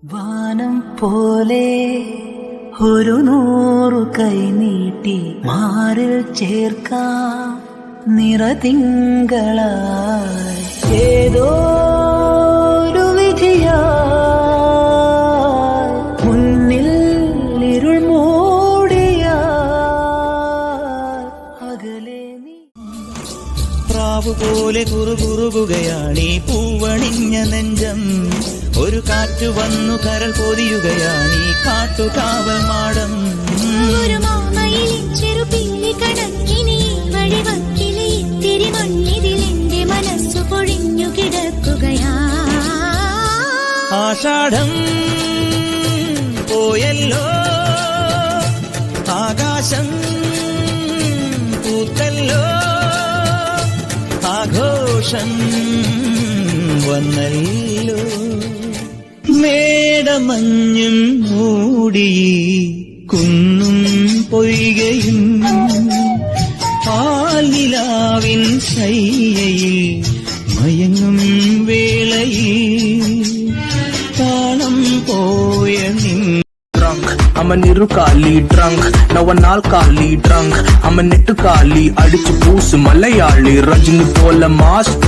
വാനം പോലെ ഒരു 100 കൈ നീട്ടി മാറിൽ ചേർക്കാം നിറതിങ്കളായി ഏതോ ഒരു വിധിയായി മുന്നിൽ ഇരുൾ മൂടിയായി അകലെ നീ പ്രാവുപോലെ കുറുകുറുകയാണീ പൂവണിഞ്ഞ നെഞ്ചം ഒരു കാറ്റു വന്നു കരൾ പൊതിയുകയാണീ കാട്ടുകാവൽ മാടം ഒരു മാമയിലെ ചെറുപിള്ളി കണക്കിനി വഴിവക്കിലെ ഇത്തിരി മണ്ണിതിലെന്റെ മനസ്സു പൊഴിഞ്ഞു കിടക്കുകയാ ആഷാഢം പോയല്ലോ ആകാശം പൂത്തല്ലോ ആഘോഷം വന്നല്ലോ മേടമഞ്ഞും മൂടി കുന്നും പൊയ്കയും പാൽനിലാവിൻ ശയ്യയിൽ മയങ്ങും വേളയിൽ താളം പോയ drunk, I'm a nirukali drunk, now an alkali drunk, I'm a nettukali, adichu poosu malayali, Rajini pola mask